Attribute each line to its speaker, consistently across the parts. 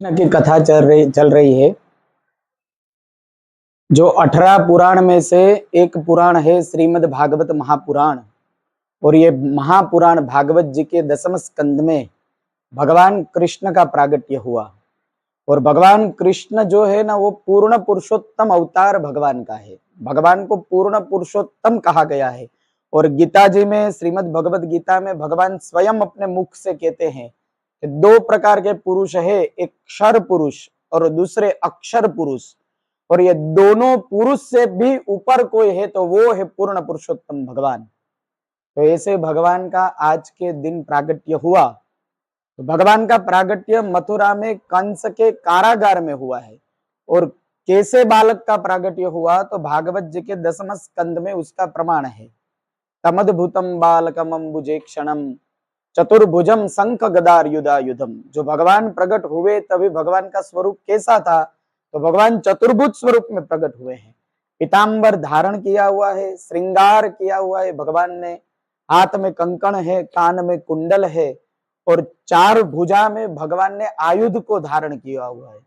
Speaker 1: की कथा चल रही है। जो 18 पुराण में से एक पुराण है श्रीमद् भागवत महापुराण। और ये महापुराण भागवत जी के 10वें स्कंद में भगवान कृष्ण का प्रागट्य हुआ। और भगवान कृष्ण जो है ना, वो पूर्ण पुरुषोत्तम अवतार भगवान का है। भगवान को पूर्ण पुरुषोत्तम कहा गया है। और गीता जी में, श्रीमद् भगवत गीता में भगवान स्वयं अपने मुख से कहते हैं कि दो प्रकार के पुरुष है, एक क्षर पुरुष और दूसरे अक्षर पुरुष। और ये दोनों पुरुष से भी ऊपर कोई है तो वो है पूर्ण पुरुषोत्तम भगवान। तो ऐसे भगवान का आज के दिन प्रागट्य हुआ। तो भगवान का प्रागट्य मथुरा में कंस के कारागार में हुआ है। और कैसे बालक का प्रागट्य हुआ तो भागवत जी के 10वें स्कंद में उसका प्रमाण है। तमद्भुतम बालकम अम्बुजेक्षणम चतुर्भुजम शंख गदार युधायुधम। जो भगवान प्रकट हुए तभी भगवान का स्वरूप कैसा था तो भगवान चतुर्भुज स्वरूप में प्रकट हुए हैं। पीतांबर धारण किया हुआ है, श्रृंगार किया हुआ है भगवान ने। हाथ में कंकण है, कान में कुंडल है और चार भुजा में भगवान ने आयुध को धारण किया हुआ है।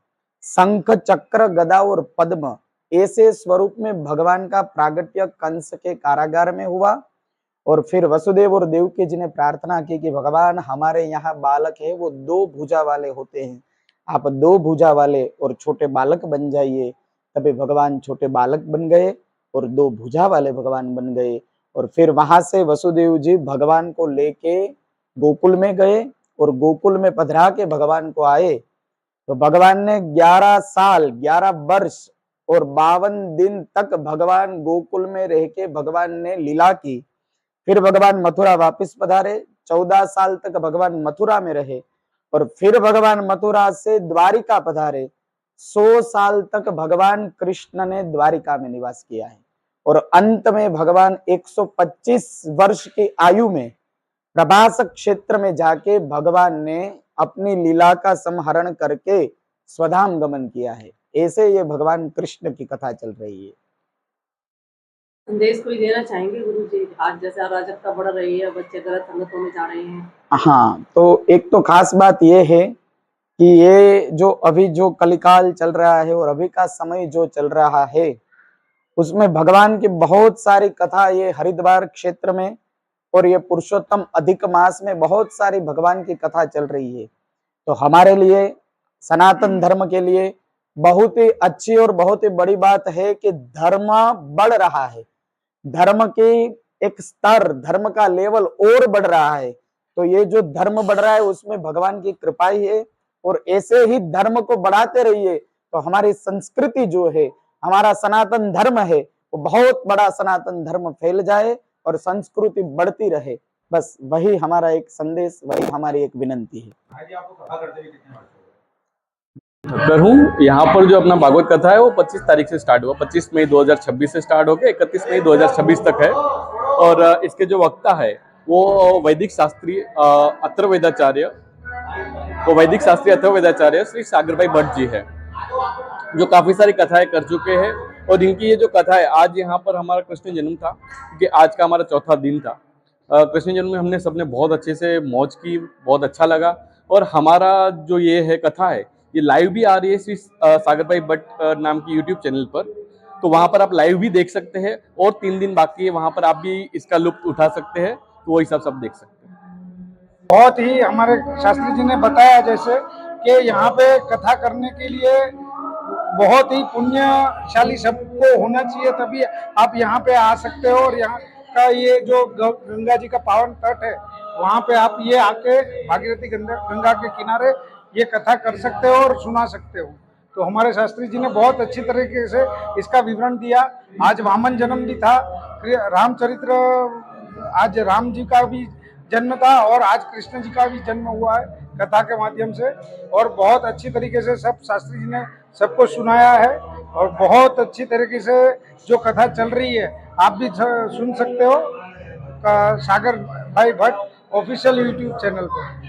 Speaker 1: शंख, चक्र, गदा और पद्म, ऐसे स्वरूप में भगवान का प्रागट्य कंस के कारागार में हुआ। और फिर वसुदेव और देवकी जी ने प्रार्थना की कि भगवान हमारे यहाँ बालक है वो दो भुजा वाले होते हैं, आप दो भुजा वाले और छोटे बालक बन जाइए। तभी भगवान छोटे बालक बन गए और दो भुजा वाले भगवान बन गए। और फिर वहां से वसुदेव जी भगवान को लेके गोकुल में गए और गोकुल में पधरा के भगवान को आए। तो भगवान ने 11 साल 11 वर्ष और 52 दिन तक भगवान गोकुल में रह के भगवान ने लीला की। फिर भगवान मथुरा वापस पधारे। 14 साल तक भगवान मथुरा में रहे और फिर भगवान मथुरा से द्वारिका पधारे। 100 साल तक भगवान कृष्ण ने द्वारिका में निवास किया है। और अंत में भगवान 125 वर्ष की आयु में प्रभास क्षेत्र में जाके भगवान ने अपनी लीला का संहरण करके स्वधाम गमन किया है। ऐसे ये भगवान कृष्ण की कथा चल रही है।
Speaker 2: संदेश कोई देना चाहेंगे गुरु जी? आज जैसे अराजकता बढ़ रही है, बच्चे गलत संगतों में जा रहे हैं।
Speaker 1: हाँ, तो एक तो खास बात ये है कि ये जो अभी जो कलिकाल चल रहा है और अभी का समय जो चल रहा है उसमें भगवान की बहुत सारी कथा ये हरिद्वार क्षेत्र में और ये पुरुषोत्तम अधिक मास में बहुत सारी भगवान की कथा चल रही है। तो हमारे लिए, सनातन धर्म के लिए बहुत ही अच्छी और बहुत ही बड़ी बात है कि धर्म बढ़ रहा है। धर्म की एक स्तर, धर्म का लेवल और बढ़ रहा है। तो ये जो धर्म बढ़ रहा है उसमें भगवान की कृपा ही है। और ऐसे ही धर्म को बढ़ाते रहिए तो हमारी संस्कृति जो है, हमारा सनातन धर्म है, वो बहुत बड़ा सनातन धर्म फैल जाए और संस्कृति बढ़ती रहे। बस वही हमारा एक संदेश, वही हमारी एक विनंती है।
Speaker 3: हूँ यहाँ पर जो अपना भागवत कथा है वो 25 तारीख से स्टार्ट हुआ। 25 मई 2026 से स्टार्ट होकर 31 मई 2026 तक है। और इसके जो वक्ता है वो वैदिक शास्त्री अथर्ववेदाचार्य श्री सागर भाई भट्ट जी है, जो काफी सारी कथाएं कर चुके हैं। और इनकी ये जो कथा है, आज यहाँ पर हमारा कृष्ण जन्म था, क्योंकि आज का हमारा चौथा दिन था। कृष्ण जन्म में हमने सबने बहुत अच्छे से मौज की, बहुत अच्छा लगा। और हमारा जो ये है कथा है, ये लाइव भी आ रही है श्री सागर भाई भट्ट नाम की यूट्यूब चैनल पर। तो वहां पर आप लाइव भी देख सकते हैं और 3 दिन बाकी है, वहां पर आप भी इसका लुत्फ उठा सकते हैं। तो वही सब देख सकते हैं।
Speaker 4: बहुत ही हमारे शास्त्री जी ने बताया जैसे कि यहाँ पे कथा करने के लिए बहुत ही पुण्यशाली सबको होना चाहिए, तभी आप यहाँ पे आ सकते हो। और यहाँ का ये जो गंगा जी का पावन तट है, वहाँ पे आप ये आके भागीरथी गंगा के किनारे ये कथा कर सकते हो और सुना सकते हो। तो हमारे शास्त्री जी ने बहुत अच्छी तरीके से इसका विवरण दिया। आज वामन जन्म भी था, रामचरित्र, आज राम जी का भी जन्म था और आज कृष्ण जी का भी जन्म हुआ है कथा के माध्यम से। और बहुत अच्छी तरीके से सब शास्त्री जी ने सबको सुनाया है और बहुत अच्छी तरीके से जो कथा चल रही है आप भी सुन सकते हो सागर भाई भट्ट ऑफिशियल यूट्यूब चैनल पर।